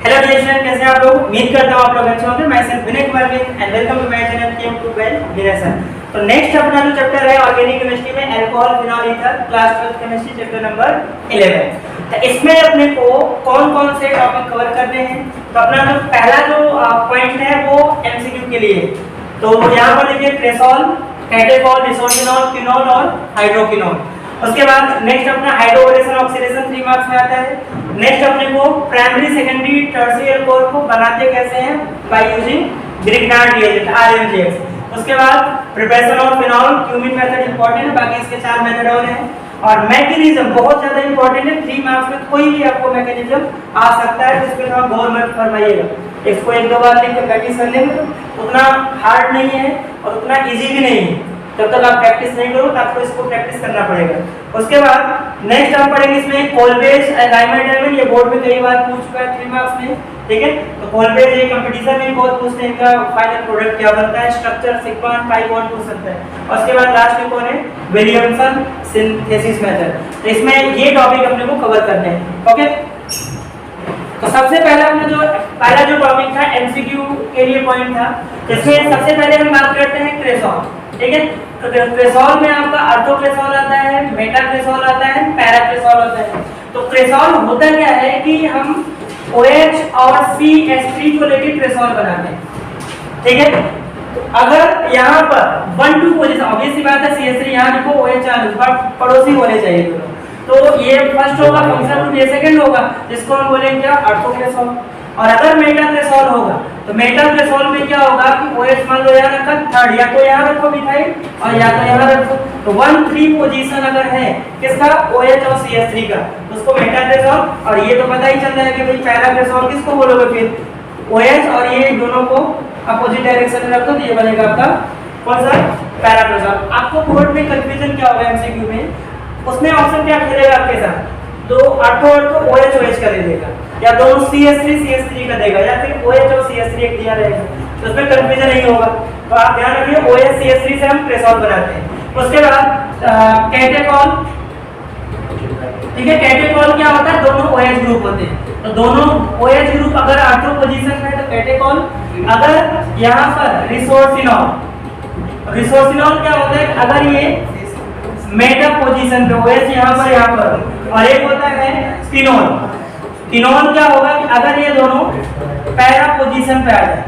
Hello dear, कैसे हैं आप लोग? उम्मीद करता हूं आप लोग अच्छे होंगे। मैं self Vinay Kumar and welcome to my channel chem to well Vinay. तो नेक्स्ट अपना जो चैप्टर है ऑर्गेनिक केमिस्ट्री में alcohol phenol ether class 12 chemistry chapter number 11। तो इसमें अपने को कौन-कौन से टॉपिक कवर करने हैं। तो अपना जो पहला जो पॉइंट है वो एमसीक्यू के लिए। तो यहां पर देखिए क्रेसॉल, कैटेकॉल, रिसोर्सिनॉल, फिनॉल और हाइड्रोकिनॉल। उसके बाद नेक्स्ट अपना हाइड्रोबोरेशन ऑक्सीडेशन 3 मार्क्स में आता है। नेक्स्ट अपने को प्राइमरी सेकेंडरी टर्शियरी अल्कोहल को बनाते कैसे हैं बाय यूजिंग ग्रिग्नार्ड रिएजेंट आरएमजीएक्स। उसके बाद preparation of phenol cumin method important है, बाकी इसके 4 मेथड और हैं। और मैकेनिज्म बहुत ज्यादा इंपॉर्टेंट है, 3 मार्क्स में कोई भी आपको मैकेनिज्म आ सकता है जिसमें थोड़ा गौर मत फरमाइएगा। इसको एक दो बार लिख के प्रैक्टिस कर लेंगे तो उतना हार्ड नहीं है और उतना इजी भी नहीं है। जब तक आप प्रैक्टिस नहीं करो तो आपको इसको प्रैक्टिस करना पड़ेगा। उसके बाद नेक्स्ट हम पढ़ेंगे इसमें कोलबेज डायमंड, ये बोर्ड में कई बार पूछ चुका है 3 मार्क्स में, ठीक है। तो कोलबेज ये कंपटीशन में बहुत पूछते हैं, इनका फाइनल प्रोडक्ट क्या बनता है, स्ट्रक्चर, सिग्मा, पाई बॉन्ड पूछ सकता है। और उसके बाद लास्ट में कौन है, विलियमसन सिंथेसिस मेथड। तो इसमें ये टॉपिक अपने को कवर करने हैं, ओके। तो सबसे पहला जो टॉपिक था एमसीक्यू के लिए पॉइंट था, इसमें सबसे पहले हम बात करते हैं क्रेसॉल, ठीक है। तो क्रेसॉल में आपका अर्थोक्रेसॉल आता है, मेटाक्रेसॉल आता है, पैराक्रेसॉल आता है। तो क्रेसॉल होता क्या है कि हम OH और CH3 को लेकर क्रेसॉल बनाते हैं, ठीक है। तो अगर यहाँ पर 1 2 पोजीशन, ऑब्वियस सी बात है CH3 यहाँ लिखो, OH यहाँ लिखो, पड़ोसी होने चाहिए। तो ये फर्स्ट होगा फंक्शनल ग्रुप, ये सेकंड होगा, जिसको हम बोलेंगे क्या, अर्थोक्रेसॉल। और अगर मेटाक्रेसॉल होगा तो मेटाक्रेसॉल में क्या होगा कि OH मान लो यहाँ रखा, थर्ड या तो यहाँ रखो मिथाइल और या तो यहाँ रखो। तो 1 3 पोजीशन अगर है किसका, OH और CH3 का, उसको मेटाक्रेसॉल। और ये तो पता ही चल रहा है कि भाई पैराक्रेसॉल किसको बोलोगे, फिर OH और ये दोनों को अपोजिट डायरेक्शन में रखो तो ये बनेगा आपका कौन सा, पैराक्रेसॉल। आपको बोर्ड में कंफ्यूजन क्या होगा एमसीक्यू में, उसमें ऑप्शन क्या खेलेगा आपके साथ, दो अर्थो OH का दे देगा, या दोनों CH3 का देगा, या फिर OH और CH3 एक दिया रहेगा। तो उसमें कंफ्यूजन नहीं होगा। तो आप ध्यान रखिए OH CH3 से हम क्रेसॉल बनाते हैं। उसके बाद कैटेकॉल, ठीक है। कैटेकॉल क्या होता है, दोनों OH ग्रुप होते हैं। तो दोनों OH ग्रुप अगर अर्थो पोजीशन में है तो कैटेकॉल। अगर यहाँ पर रिसोर्सिनॉल क्या होता है, अगर ये मेटा पोजीशन पे OH यहाँ पर, और एक होता है फिनॉल। फिनॉल क्या होगा कि अगर ये दोनों पैरा पोजीशन पे आ जाए,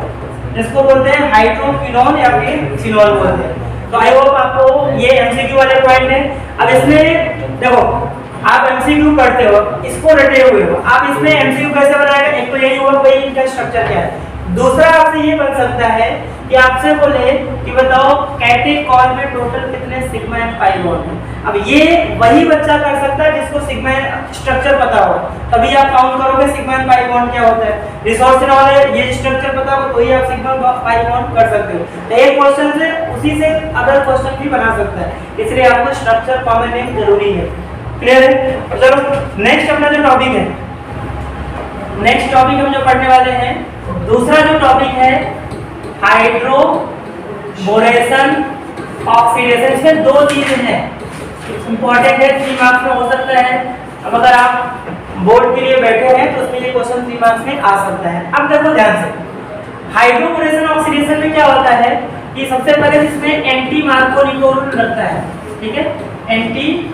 जिसको बोलते हैं हाइड्रोफिनॉल या फिर फिनॉल बोलते हैं। तो आई होप आपको ये एमसीक्यू वाले पॉइंट है। अब इसमें देखो, आप एमसीक्यू पढ़ते हो, इसको रटे हुए हो, आप इसमें एमसीक्यू कैसे बनाएगा, एक तो यही होगा भाई इनका स्ट्रक्चर क्या है। दूसरा आपसे ये बन सकता है कि आपसे बोले कि बताओ कैटेकॉल में टोटल कितने सिग्मा एंड पाई बॉन्ड हैं। अब ये वही बच्चा कर सकता है जिसको सिग्मा एंड स्ट्रक्चर पता हो, तभी आप काउंट करोगे सिग्मा एंड पाई बॉन्ड क्या होता है। रिसोर्सिनॉल है, ये स्ट्रक्चर पता हो तो ही आप सिग्मा पाई बॉन्ड कर सकते हो। तो एक क्वेश्चन से उसी से अदर क्वेश्चन भी बना सकता है, इसलिए आपको स्ट्रक्चर कॉमन नेम जरूरी है। क्लियर है। चलो नेक्स्ट अपना जो टॉपिक है, नेक्स्ट टॉपिक हम जो पढ़ने वाले हैं, दूसरा जो टॉपिक है हाइड्रोबोरेशन ऑक्सीडेशन। इसमें 2 चीजें हैं, इंपॉर्टेंट है, 3 मार्क्स में हो सकता है। अब अगर आप बोर्ड के लिए बैठे हैं तो उसमें ये क्वेश्चन 3 मार्क्स में आ सकता है। अब देखो ध्यान से, हाइड्रोबोरेशन ऑक्सीडेशन में क्या होता है कि सबसे पहले इसमें एंटी मार्को निको रूल लगता है, ठीक है। एंटी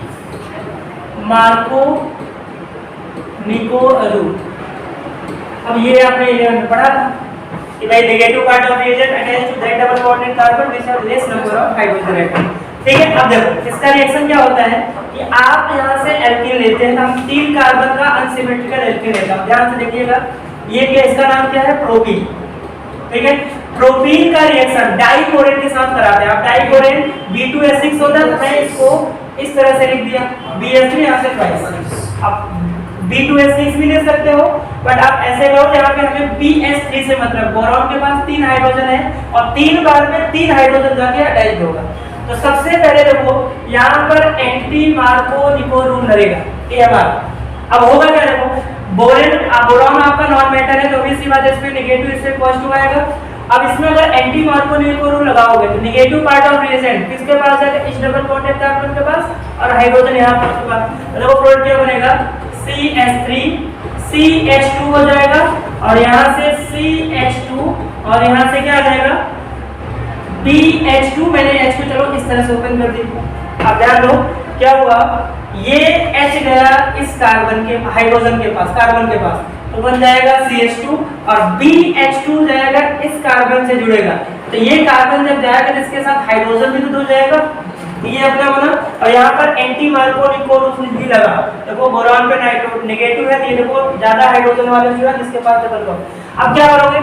मार्को निको रूल, अब ये आपने 11 में पढ़ा था कि भाई negative part of reagent attached to that double bonded carbon which have less number of hydrogen atom, ठीक है। अब देखो इसका रिएक्शन क्या होता है कि आप यहां से एल्कीन लेते हैं, हम 3 कार्बन का अनसिमेट्रिकल एल्कीन लेते हैं। ध्यान से देखिएगा, ये क्या, इसका नाम क्या है, प्रोपीन, ठीक है। प्रोपीन का रिएक्शन डाइक्लोरेन के साथ कराते हैं। आप डाइक्लोरेन B2S6 होता है, मैं इसको इस तरह से लिख दिया, BS3 यहां से ट्वाइस। अब B2S6 भी ले सकते हो, बट आप ऐसे करो जहां पे हमें BS3 से मतलब बोरॉन के पास 3 हाइड्रोजन है और 3 बार में 3 हाइड्रोजन जाके अटैच होगा। तो सबसे पहले देखो यहाँ पर एंटी मार्को निको रूल लगेगा, AMR। अब होगा क्या, देखो बोरॉन आपका नॉन मेटल है तो भी सी बात है, इसमें नेगेटिव इससे पॉजिटिव आएगा। अब इसमें अगर एंटी मार्को निको रूल लगाओगे तो नेगेटिव पार्ट ऑफ रिएजेंट किसके पास जाएगा, इस डबल बॉन्डेड कार्बन के पास, और हाइड्रोजन यहाँ पर के पास। देखो प्रोडक्ट क्या बनेगा, CH3 CH2 हो जाएगा और यहाँ से CH2 और यहाँ से क्या आ जाएगा BH2। मैंने H को चलो इस तरह से ओपन कर दी। अब ध्यान दो क्या हुआ, ये H गया इस कार्बन के हाइड्रोजन के पास, कार्बन के पास, तो बन जाएगा CH2 और BH2 जाएगा इस कार्बन से जुड़ेगा। तो ये कार्बन जब जाएगा तो इसके साथ हाइड्रोजन भी तो जाएगा, ये अपना बना। और यहाँ पर एंटी मार्कोनिक भी लगा, देखो बोरॉन पे नेगेटिव है, तो ये देखो ज्यादा हाइड्रोजन वाले जो है जिसके पास डबल बॉन्ड। अब क्या करोगे,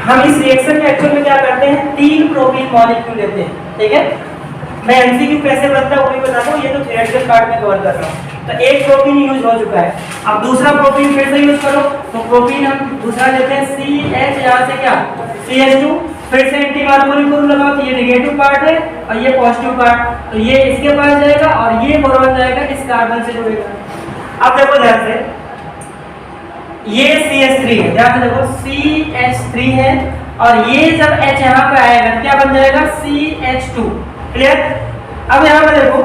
हम इस रिएक्शन में एक्चुअल में क्या करते हैं, 3 प्रोपीन मॉलिक्यूल लेते हैं, ठीक है। मैं एमसीक्यू कैसे बनता है वो भी बताता हूँ, ये तो थियोरेटिकल पार्ट में कवर कर रहा हूँ। तो एक प्रोपीन यूज हो चुका है, अब दूसरा प्रोपीन फिर से यूज करो। तो प्रोपीन हम दूसरा लेते हैं CH, यहाँ से क्या CH2, फिर से एंटी मार्कोनिक लगाओ, तो ये नेगेटिव पार्ट है और ये पॉजिटिव पार्ट, तो ये इसके पास जाएगा और ये बोरॉन जाएगा इस कार्बन से जुड़ेगा। अब देखो ध्यान से, ये CH3 है, ध्यान से देखो CH3 है और ये जब H यहाँ पे आएगा तो क्या बन जाएगा CH2, क्लियर। अब यहाँ पे देखो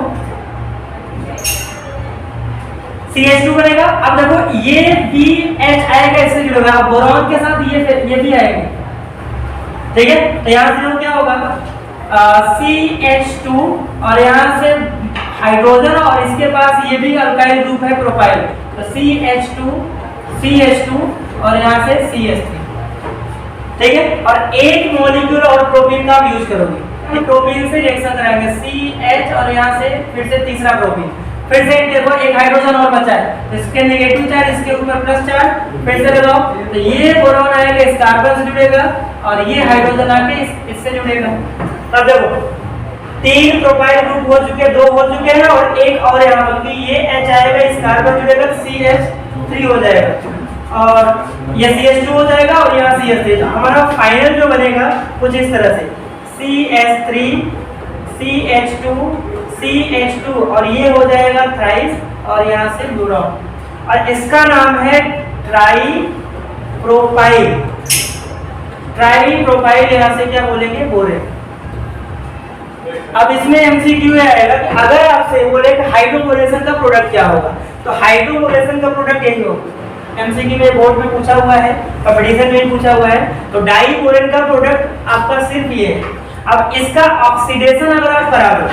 CH2 बनेगा। अब देखो ये BH आएगा, इससे जुड़ेगा, अब बोरॉन के साथ ये भी आएगा, ठीक है। तो यहाँ से क्या होगा CH2 और यहाँ से हाइड्रोजन और इसके पास ये भी अल्काइल ग्रुप है प्रोपाइल, तो CH2 और यहाँ से CH3, ठीक है। और एक मॉलिक्यूल और प्रोपीन का आप यूज करोगे, प्रोपीन से रिएक्शन कराएंगे CH और यहाँ से फिर से तीसरा प्रोपीन, फिर से देखो एक हाइड्रोजन और बचा है, इसके नेगेटिव चार्ज इसके ऊपर प्लस चार्ज, फिर से लगाओ, तो ये बोरॉन आएगा इस कार्बन से जुड़ेगा और ये हाइड्रोजन आके इससे जुड़ेगा। तब देखो 3 प्रोपाइल ग्रुप हो चुके, 2 हो चुके हैं और एक और यहाँ बल्कि ये H आएगा इस कार्बन जुड़ेगा, CH3 हो जाएगा और ये CH2 हो जाएगा और यहाँ CH3। तो हमारा फाइनल जो बनेगा कुछ इस तरह से CH3 CH2 और ये हो जाएगा थ्राइस और यहाँ से बोरॉन और इसका नाम है ट्राइप्रोपाइल। यहाँ से क्या बोलेंगे, बोरेन। अब इसमें एमसीक्यू आएगा कि अगर आपसे बोले कि हाइड्रोबोरेशन का प्रोडक्ट क्या होगा, तो हाइड्रोबोरेशन का प्रोडक्ट यही होगा। एमसीक्यू में बोर्ड में पूछा हुआ है, कंपटीशन में पूछा हुआ है। तो डाइबोरेन का प्रोडक्ट आपका सिर्फ ये है। अब इसका ऑक्सीडेशन अगर आप कराओगे,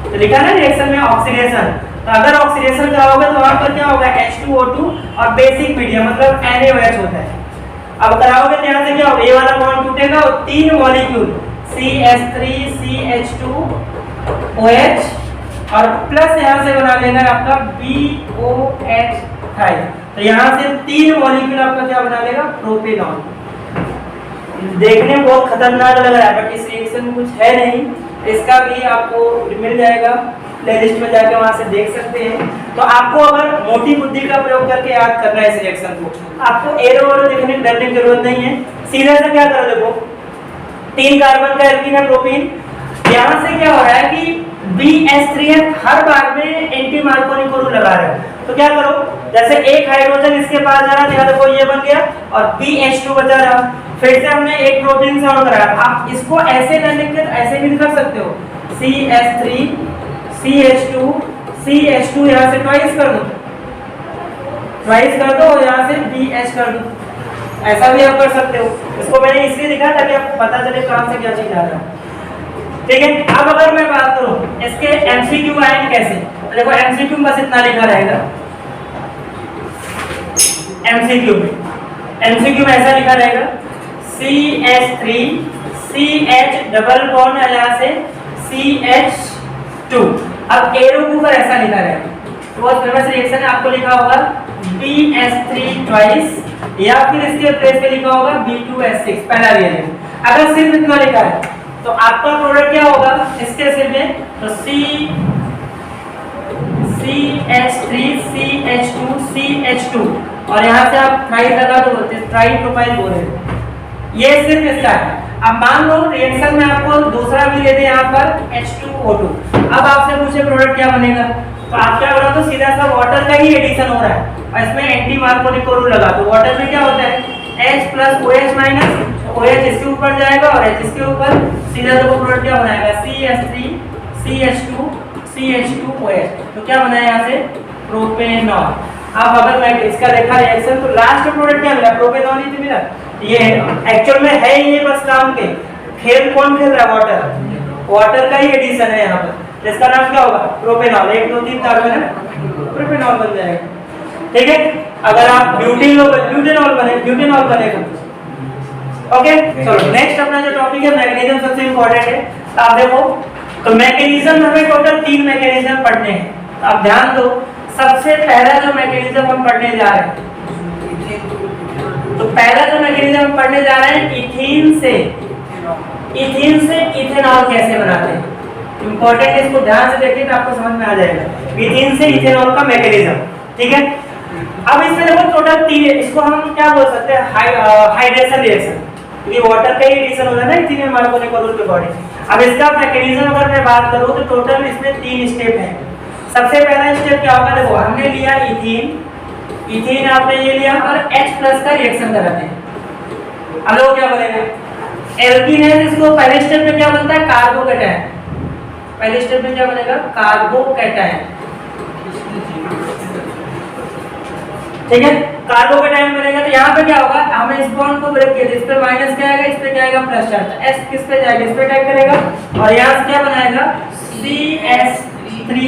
तो लिखा है रिएक्शन में ऑक्सीडेशन, तो अगर ऑक्सीडेशन कराओगे तो वहां पर क्या होगा H2O2 और बेसिक मीडियम मतलब NaOH होता है। अब कराओगे तो यहाँ से क्या होगा, ये वाला बॉन्ड टूटेगा और 3 मॉलिक्यूल CH3 CH2OH और प्लस यहाँ से बना लेगा आपका BOH थाई। तो यहाँ से 3 मॉलिक्यूल आपका क्या बना लेगा, प्रोपेनॉल। देखने में बहुत खतरनाक लग रहा है बट इस रिएक्शन में कुछ है नहीं, इसका भी आपको मिल जाएगा प्लेलिस्ट में, जाके वहां से देख सकते हैं। तो आपको अगर मोटी बुद्धि का प्रयोग करके याद करना है इस रिएक्शन को, आपको एरो वैरो देखने की डरने की जरूरत नहीं है। सीधा से क्या करो, देखो 3 कार्बन का एल्कीन है प्रोपीन, यहाँ से क्या हो रहा है कि BH3 है, हर बार में एंटी मार्कोनिक ग्रुप लगा रहे हैं। तो क्या करो, जैसे एक हाइड्रोजन इसके पास जा रहा था, देखो ये बन गया और BH2 बचा रहा, फिर से हमने एक प्रोटीन से और कराया। आप इसको ऐसे न लिखकर ऐसे भी कर सकते हो, CH3 CH2 यहाँ से ट्वाइस कर दो और यहाँ से BH कर दो, ऐसा भी आप कर सकते हो। इसको मैंने इसलिए लिखा ताकि आपको पता चले कहाँ से क्या चीज आ रहा है, ठीक है। अब अगर मैं बात करूं इसके एमसीक्यू आएंगे कैसे, तो देखो एमसीक्यू में बस इतना लिखा रहेगा। एमसीक्यू में ऐसा लिखा रहेगा CH3 CH डबल बॉन्ड यहाँ से CH2। अब एरो के ऊपर ऐसा लिखा रहेगा, तो बहुत फेमस रिएक्शन है, आपको लिखा होगा BH3 ट्वाइस या फिर इसके प्लेस पे लिखा होगा B2S6 पहला रिएक्शन। अगर सिर्फ इतना लिखा है तो आपका प्रोडक्ट क्या होगा इसके सिर में, तो CH3 CH2 और यहाँ से आप ट्राई लगा दो, ट्राइप्रोपाइल बोरेन, ये सिर्फ इसका है। अब मान लो रिएक्शन में आपको दूसरा भी दे दे यहाँ पर H2O2, अब आपसे पूछे प्रोडक्ट क्या बनेगा, तो आप क्या करो, तो सीधा सा वाटर का ही एडिशन हो रहा है और इसमें एंटी मार्कोनिक ग्रुप लगा, तो वाटर में क्या होता है H plus OH minus OH इसके ऊपर जाएगा और H इसके ऊपर, सीधा तो प्रोडक्ट क्या बनाएगा CH3 CH2OH, तो क्या बनाया यहाँ से प्रोपेनॉल। अब अगर मैं इसका देखा रिएक्शन तो लास्ट प्रोडक्ट क्या मिला, प्रोपेनॉल ही तो मिला। ये एक्चुअल में है ये बस काम के खेल कौन खेल रहा है, वाटर, वाटर का ही एडिशन है यहाँ पर। इसका नाम क्या होगा, प्रोपेनॉल। 1 2 3 कार्बन है, प्रोपेनॉल बन जाएगा। ठीक है, अगर आप ब्यूटेनॉल बनेगा। ओके, चलो नेक्स्ट अपना जो टॉपिक है मैकेनिज्म सबसे इंपॉर्टेंट है। तो आप देखो, तो मैकेनिज्म हमें टोटल 3 मैकेनिज्म पढ़ने हैं। आप ध्यान दो, सबसे पहला जो मैकेनिज्म हम पढ़ने जा रहे हैं, तो पहला जो मैकेनिज्म हम पढ़ने जा रहे हैं इथीन से इथेनॉल कैसे बनाते हैं। इंपॉर्टेंट, इसको ध्यान से देखिए तो आपको समझ में आ जाएगा इथीन से इथेनॉल का मैकेनिज्म। ठीक है, अब इसमें देखो टोटल 3, इसको हम क्या बोल सकते हैं, हाइड्रेशन रिएक्शन, क्योंकि वाटर का ही एडिशन हो रहा है ना इथीन मार्कोनिकोल के बॉडी। अब इसका मैकेनिज्म अगर मैं बात करूं तो टोटल इसमें 3 स्टेप हैं। सबसे पहला स्टेप क्या होगा, देखो हमने लिया इथीन आपने ये लिया और H+ का रिएक्शन कराते हैं। अब लोग क्या बनेगा, एल्कीन है, जिसको पहले स्टेप में क्या बनता है, कार्बोकैटायन। पहले स्टेप में क्या बनेगा, कार्बोकैटायन। ठीक है, कार्बोकैटायन बनेगा। तो यहाँ पे क्या होगा, हमें इस बॉन्ड को ब्रेक किया, इस पे माइनस क्या आएगा, इस पे क्या आएगा, प्लस चार्ज। S किस पे जाएगा, इस पे अटैक करेगा और यहाँ से क्या बनाएगा, CH3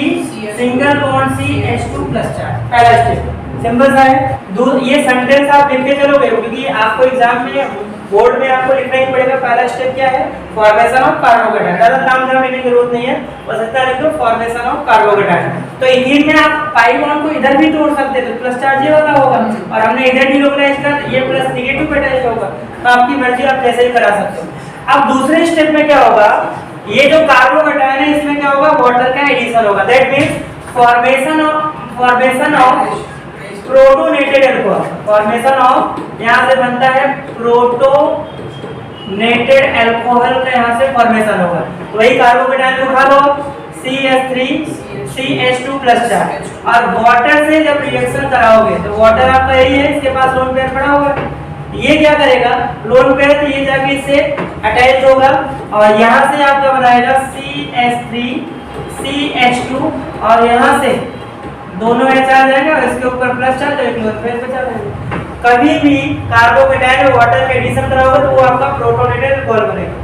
single bond CH2 plus charge. पहला स्टेप सिंपल सा है। ये सेंटेंस आप लिख के चलोगे, क्योंकि आपको एग्जाम में बोर्ड में आपको लिखना ही पड़ेगा। पहला स्टेप क्या है, फॉर्मेशन ऑफ कार्बोकैटायन। ज्यादा नाम लिखने की जरूरत नहीं है, बस इतना लिख दो, फॉर्मेशन ऑफ कार्बोकैटायन। तो इथीन में आप पाई बॉन्ड को इधर भी तोड़ सकते थे, प्लस चार्ज ये वाला होगा, और हमने इधर डिलोकलाइज कर, ये प्लस नेगेटिव पे अटैच होगा। तो आपकी मर्जी, आप जैसे ही करा सकते हो। अब दूसरे स्टेप में क्या होगा, ये जो कार्बोकैटायन है इसमें क्या होगा, वाटर का एडिशन होगा। That means formation of protonated alcohol. Formation of, यहां से बनता है प्रोटोनेटेड अल्कोहल का, यहां से फॉर्मेशन होगा। वही कार्बोकैटायन उठा लो, CH3 CH2 प्लस चार्ज, और वाटर से जब रिएक्शन कराओगे तो वाटर आपका यही है, इसके पास लोन पेयर पड़ा हुआ है। ये क्या करेगा, लोन पेयर, तो ये जाके इससे अटैच होगा और यहाँ से आपका बनाएगा CH3 CH2, और यहाँ से दोनों H आ जाएगा और इसके ऊपर प्लस चार्ज और एक लोन पेयर बचा रहेगा। कभी भी कार्बोकैटायन में वाटर का एडिशन कराओगे तो वो आपका प्रोटोनेटेड अल्कोहल बनेगा।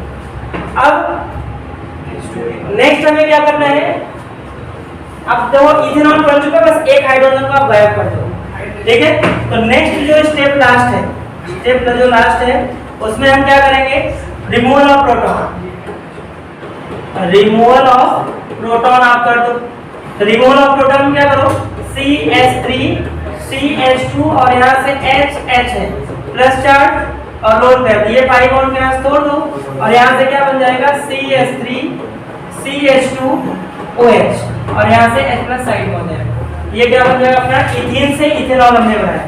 अब नेक्स्ट हमें क्या करना है, अब तो इथेनॉल बन चुका, बस एक हाइड्रोजन को आप गायब कर दो। ठीक है, तो नेक्स्ट जो स्टेप लास्ट है, स्टेप जो लास्ट है उसमें हम क्या करेंगे, removal of proton. Removal of proton आप कर दो। रिमूवल ऑफ प्रोटॉन क्या करो, CH3 CH2 और यहाँ से H है, प्लस चार्ज और लोन पेयर, ये पाई बॉन्ड के यहाँ तोड़ दो और यहाँ से क्या बन जाएगा, CH3 CH2 OH, और यहाँ से H+ साइड हो जाएगा। ये क्या बन जाएगा अपना, इथीन से इथेनॉल हमने बनाया।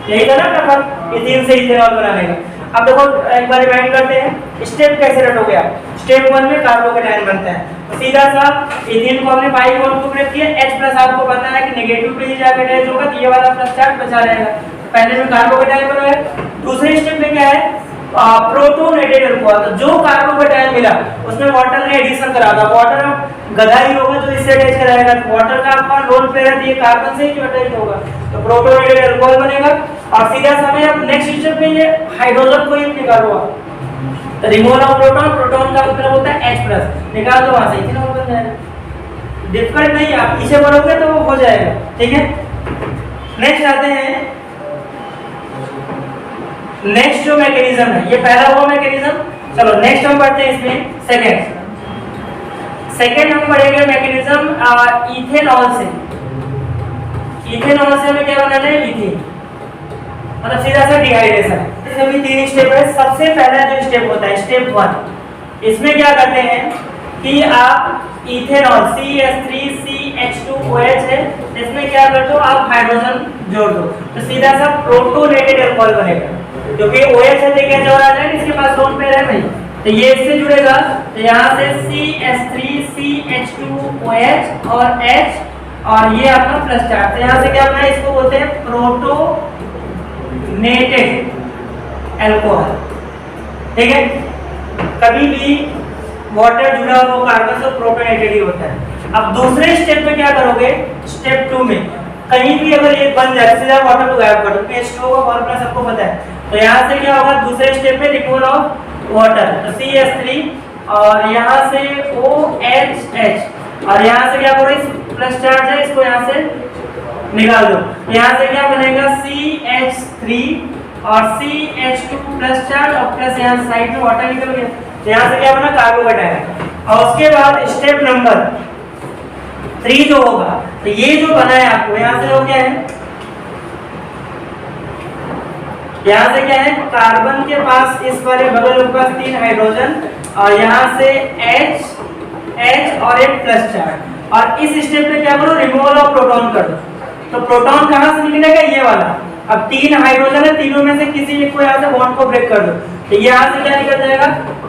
यही था ना पेपर, इथीन से इथेनॉल बनाने का। अब देखो एक बार रिवाइंड करते हैं, स्टेप कैसे रटोगे आप। स्टेप 1 में कार्बोकैटायन बनता है, तो सीधा सा इथीन को हमने पाई बॉन्ड को ब्रेक किया, H+ आपको पता है कि नेगेटिव पे ही जाकर अटैच होगा, तो ये वाला प्लस चार्ज बचा रहेगा। पहले में कार्बोकैटायन बना है। दूसरे स्टेप में क्या है, प्रोटोनेटेड अल्कोहल। तो जो कार्बोकैटायन मिला उसमें वाटर का एडिशन करा था, वाटर गधा ही होगा जो इससे अटैच कराएगा, वाटर का आपका लोन पेयर है, ये कार्बन से ही जो अटैच होगा, तो प्रोटोनेटेड अल्कोहल बनेगा। और सीधा समय अब नेक्स्ट स्टेप में ये हाइड्रोजन को ही निकालो आप, तो रिमूवल ऑफ प्रोटॉन, प्रोटॉन का मतलब होता है H+, निकाल दो वहां से, इथेनॉल बन जाएगा। डिफिकल्ट नहीं, आप पीछे बढ़ोगे तो हो जाएगा। ठीक है, नेक्स्ट आते हैं, नेक्स्ट जो मैकेनिज्म है, ये पहला हुआ मैकेनिज्म। चलो नेक्स्ट हम पढ़ते हैं इसमें सेकंड हम पढ़ेंगे मैकेनिज्म इथेनॉल से। इथेनॉल से हमें क्या बनाना है, इथीन, मतलब सीधा सा डिहाइड्रेशन। इसमें भी 3 स्टेप है। सबसे पहला जो स्टेप होता है स्टेप 1, इसमें क्या करते हैं कि आप इथेनॉल CH3 CH2 OH है, इसमें क्या कर दो आप, हाइड्रोजन जोड़ दो, तो सीधा सा प्रोटोनेटेड अल्कोहल बनेगा। क्योंकि OH है तो क्या जोड़ आ जाएगा, इसके पास लोन पेयर है नहीं, तो ये इससे जुड़ेगा, तो यहाँ से CH3 CH2 OH और H, और ये आपका प्लस चार्ज, तो यहाँ से क्या बना, इसको बोलते हैं प्रोटोनेटेड अल्कोहल। ठीक है, कभी भी वाटर जुड़ा हुआ कार्बन से प्रोटोनेटेड ही होता है। अब दूसरे स्टेप में क्या करोगे, स्टेप 2 में कहीं भी अगर ये बन जाए, जैसे आप वाटर को गायब कर दो, H2O का फॉर्मूला सबको पता है, तो यहाँ से क्या होगा, दूसरे स्टेप पे रिमूवल ऑफ वाटर, तो CH3 और यहाँ से OHH और यहाँ से क्या करो, इस प्लस चार्ज है इसको यहाँ से निकाल दो, तो यहाँ से क्या बनेगा CH3 और CH2 प्लस चार्ज और प्लस यहाँ साइड में वाटर निकल गया, तो यहाँ से क्या बना, कार्बोकेटायन। और उसके बाद स्टेप नंबर 3 जो होगा, तो ये जो बना है आपको यहाँ से वो क्या है, यहाँ से क्या है, कार्बन के पास इस वाले बगल के पास 3 हाइड्रोजन और यहाँ से H और एक प्लस चार्ज, और इस स्टेप पे क्या करो, रिमूवल ऑफ प्रोटॉन कर दो, तो प्रोटॉन कहाँ से निकलेगा, ये वाला। अब 3 हाइड्रोजन है, तीनों में से किसी एक को यहाँ से बॉन्ड को ब्रेक कर दो, तो यहाँ से क्या निकल जाएगा,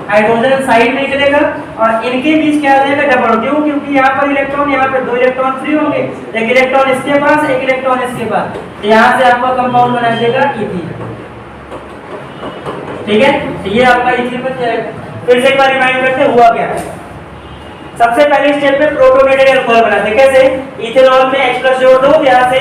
हाइड्रोजन साइड में निकलेगा और इनके बीच क्या आ जाएगा, डबल। क्यों, क्योंकि यहाँ पर इलेक्ट्रॉन, यहाँ पर 2 इलेक्ट्रॉन फ्री होंगे, एक इलेक्ट्रॉन इसके पास, एक इलेक्ट्रॉन इसके पास, तो यहाँ से आपका कंपाउंड बना देगा इथीन। ठीक है, तो ये आपका इथीन बन जाएगा। फिर से एक बार रिमाइंड करते हुआ क्या है। सबसे पहले स्टेप पे प्रोटोनेटेड अल्कोहल बनाते हैं, कैसे, इथेनॉल में H+ जोड़ दो, यहाँ से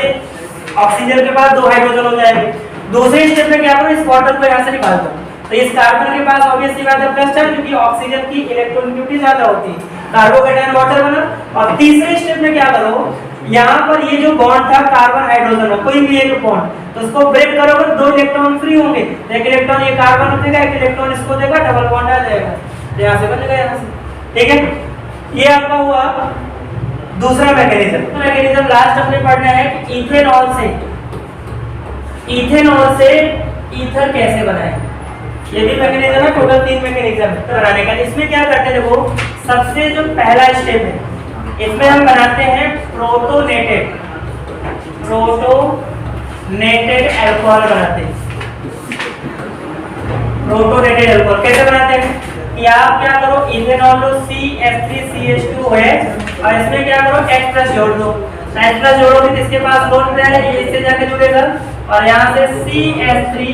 ऑक्सीजन के पास 2 हाइड्रोजन हो जाएंगे। दूसरे स्टेप में क्या करो, इस वाटर को यहाँ से निकाल दो, तो इस कार्बन के पास ऑब्वियसली बात है प्लस चार्ज, क्योंकि ऑक्सीजन की इलेक्ट्रॉनिक ज्यादा होती है, कार्बोकेटायन वाटर बना। और तीसरे स्टेप में क्या करो, यहाँ पर ये जो बॉन्ड था कार्बन हाइड्रोजन का, कोई भी एक बॉन्ड, तो उसको ब्रेक करोगे, 2 इलेक्ट्रॉन फ्री होंगे, एक इलेक्ट्रॉन ये कार्बन देगा, एक इलेक्ट्रॉन इसको देगा, डबल बॉन्ड आ जाएगा, तो यहाँ से बनेगा यहाँ से। ठीक है, ये आपका हुआ दूसरा मैकेनिज्म। लास्ट हमने पढ़ना है कि इथेनॉल से ईथर कैसे बनाए, ये भी मैकेनिज्म है, टोटल 3 मैकेनिज्म बनाने का। इसमें क्या करते हैं, देखो सबसे जो पहला स्टेप है, इसमें हम बनाते हैं प्रोटोनेटेड अल्कोहल बनाते हैं। प्रोटोनेटेड अल्कोहल कैसे बनाते हैं कि आप क्या करो, इथेनॉल लो CH3CH2OH और इसमें क्या करो, H+ जोड़ दो, H+ जोड़ोगे तो इसके पास लोन पेयर है, ये इससे जाके जुड़ेगा और यहाँ से CH3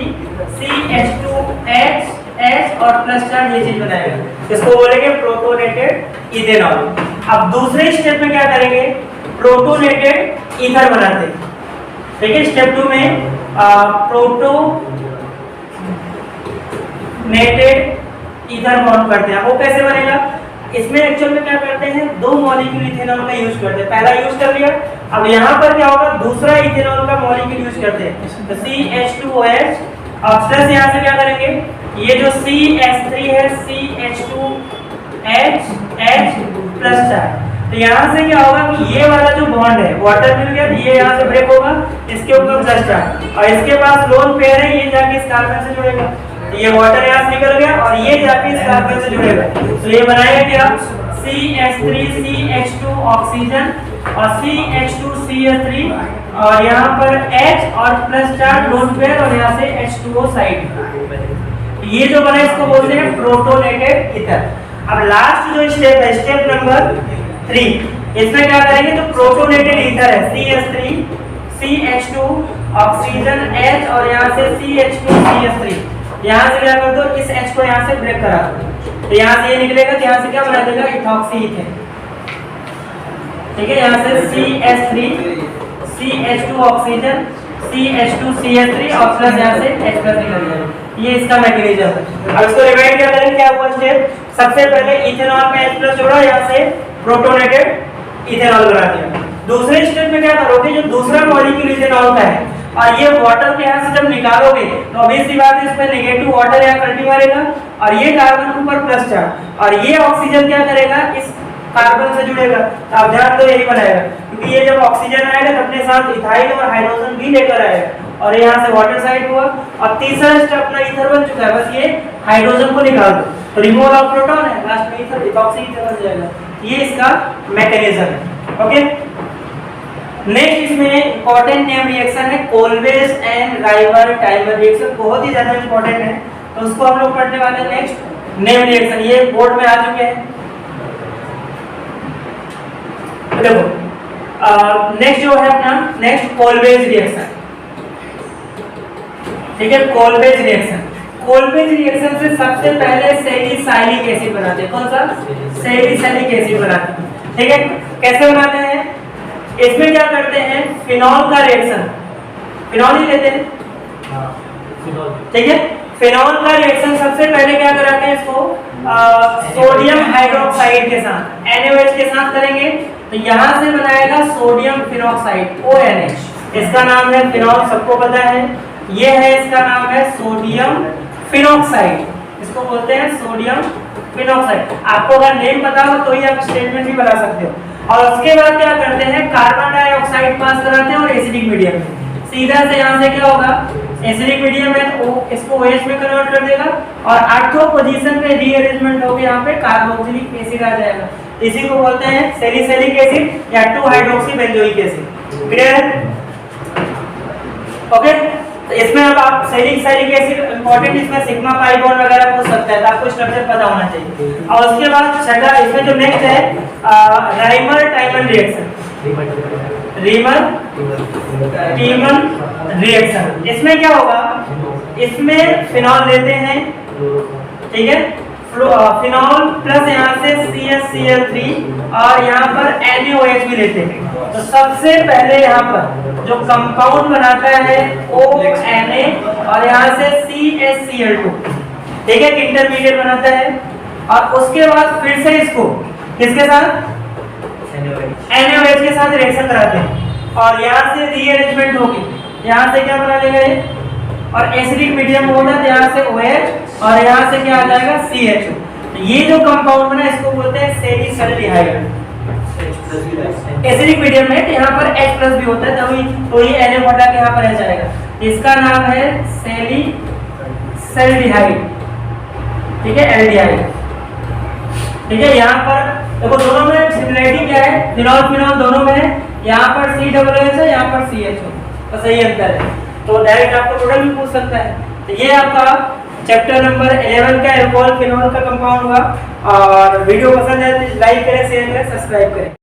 CH2H H और प्लस चार्ज ये चीज बनाएगा, इसको बोलेंगे प्रोटोनेटेड इथेनॉल। अब दूसरे स्टेप में क्या करेंगे, प्रोटोनेटेड ईथर बनाते हैं। ठीक है, स्टेप 2 में प्रोटोनेटेड ईथर बॉन्ड करते हैं। वो कैसे बनेगा, इसमें एक्चुअल में क्या करते हैं, 2 मॉलिक्यूल इथेनॉल का यूज करते हैं, पहला यूज कर लिया, अब यहाँ पर क्या होगा, दूसरा इथेनॉल का मॉलिक्यूल यूज करते हैं, तो CH2OH और प्लस यहाँ से क्या करेंगे, ये जो CH3 है CH2H प्लस चार्ज, तो यहाँ से क्या होगा कि ये वाला जो बॉन्ड है, वाटर मिल गया, ये यहाँ से ब्रेक होगा, इसके ऊपर प्लस चार्ज और इसके पास लोन पेयर है, ये जाके इस कार्बन से जुड़ेगा, तो ये वाटर यहाँ से निकल गया और ये जाके इस कार्बन से जुड़ेगा, तो ये बनाएगा क्या, CH3 CH2 ऑक्सीजन और CH2CH3 और यहाँ पर H और प्लस चार्ज लोन पेयर और यहाँ से H2O साइड। ये जो बना इसको बोलते हैं प्रोटोनेटेड ईथर। अब लास्ट जो स्टेप है, स्टेप नंबर 3, इसमें क्या करेंगे, तो प्रोटोनेटेड ईथर है CH3 CH2 ऑक्सीजन H और यहाँ से CH2 CH3, यहाँ से क्या कर दो, इस H को यहाँ से ब्रेक करा दो, तो यहाँ से ये निकलेगा, तो यहाँ से क्या बना देगा, इथॉक्सी ईथेन। ठीक है, यहाँ से CH3 CH2 oxygen CH2 CH3 और प्लस यहाँ से H+ निकल जाएगा, ये इसका मैकेनिज्म है। अब इसको रिवाइंड क्या करेंगे, क्या हुआ स्टेप, सबसे पहले इथेनॉल में H+ जोड़ा, यहाँ से प्रोटोनेटेड इथेनॉल बना दिया। दूसरे स्टेप में क्या करोगे, जो दूसरा मॉलिक्यूल इथेनॉल का है और ये वाटर के यहाँ से जब निकालोगे तो ऑब्वियसली बात है, इसमें नेगेटिव वाटर यहाँ पलटी मारेगा और ये कार्बन के ऊपर प्लस चार्ज और ये ऑक्सीजन क्या करेगा, इस कार्बन से जुड़ेगा, तो आप ध्यान दो यही बनाएगा, क्योंकि ये जब ऑक्सीजन आएगा तो अपने साथ इथाइल और हाइड्रोजन भी लेकर आएगा और यहाँ से वाटर साइड हुआ। और तीसरा स्टेप अपना ईथर बन चुका है, बस ये हाइड्रोजन को निकाल दो, तो रिमूवल ऑफ प्रोटॉन है, लास्ट में ईथर इथॉक्सी ईथर बन जाएगा। ये इसका मैकेनिज्म है। ओके, नेक्स्ट इसमें इंपॉर्टेंट नेम रिएक्शन है कोल्वेज एंड राइबर टाइमर रिएक्शन, बहुत ही ज्यादा इंपॉर्टेंट है, तो उसको हम लोग पढ़ने वाले हैं। नेक्स्ट नेम रिएक्शन, ये बोर्ड में आ चुके हैं, देखो नेक्स्ट जो है अपना, नेक्स्ट कोल्वेज रिएक्शन। ठीक है, कोल्वेज रिएक्शन, कोल्वेज रिएक्शन से सबसे पहले सैलिसाइलिक एसिड बनाते हैं। कौन सा, सैलिसाइलिक एसिड बनाते हैं। ठीक है, कैसे बनाते हैं, इसमें क्या करते हैं, फिनॉल का रिएक्शन, फिनॉल ही लेते हैं, ठीक है। फिनॉल का रिएक्शन सबसे पहले क्या कराते हैं, इसको सोडियम हाइड्रोक्साइड के साथ NaOH के साथ करेंगे, तो यहाँ से बनाएगा सोडियम फिनॉक्साइड ONH। इसका नाम है फिनॉल, सबको पता है, ये है इसका नाम है सोडियम फिनॉक्साइड, इसको बोलते हैं सोडियम फिनॉक्साइड। आपको अगर नेम पता हो तो ही आप स्टेटमेंट भी बना सकते हो। और उसके बाद क्या करते हैं, कार्बन डाइऑक्साइड पास कराते हैं और एसिडिक मीडियम में, सीधा से यहाँ से क्या होगा, एसिडिक मीडियम है तो इसको OH में कन्वर्ट कर देगा और आर्थो पोजीशन पे रीअरेंजमेंट होकर यहाँ पे कार्बोक्सिलिक एसिड आ जाएगा। इसी को बोलते हैं सैलिसिलिक एसिड या 2-हाइड्रोक्सी बेंजोइक एसिड। क्लियर? ओके, तो इसमें अब आप सैलिसिलिक एसिड इंपॉर्टेंट, इसमें सिग्मा पाई बॉन्ड वगैरह हो सकता है, तो आपको स्ट्रक्चर पता होना चाहिए। और उसके बाद छठा, इसमें जो नेक्स्ट है राइमर टाइमन रिएक्शन, रीमर टीमन रिएक्शन। इसमें क्या होगा, इसमें फिनॉल लेते हैं, ठीक है, फिनॉल प्लस यहाँ से CH3 और यहाँ पर NaOH भी लेते हैं। तो सबसे पहले यहाँ पर जो कंपाउंड बनाता है ONA और यहाँ से CH2, ठीक है, इंटरमीडिएट बनाता है। और उसके बाद फिर से इसको किसके साथ, NaOH के साथ रिएक्शन कराते हैं और यहाँ से रीअरेंजमेंट होगी, यहाँ से क्या बना लेगा ये, और एसिडिक मीडियम होगा तो यहाँ से OH और यहाँ से क्या आ जाएगा CH। तो ये जो कंपाउंड बना इसको बोलते हैं सैलिसल्डिहाइड। एसिडिक मीडियम में यहाँ पर H+ भी होता है, तभी तो ये Na हटा के यहाँ पर आ जाएगा, इसका नाम है सैलिसल्डिहाइड, ठीक है, एल्डिहाइड, ठीक है। यहाँ पर देखो दोनों में सिमिलरिटी क्या है, फिनॉल फिनॉल दोनों में है, यहाँ पर COOH है, यहाँ पर CHO, तो सही अंतर है। तो डायरेक्ट आपको टोटल भी पूछ सकता है। तो ये आपका चैप्टर नंबर 11 का अल्कोहल फिनॉल का कंपाउंड हुआ। और वीडियो पसंद है तो लाइक करें, शेयर करें, सब्सक्राइब करें।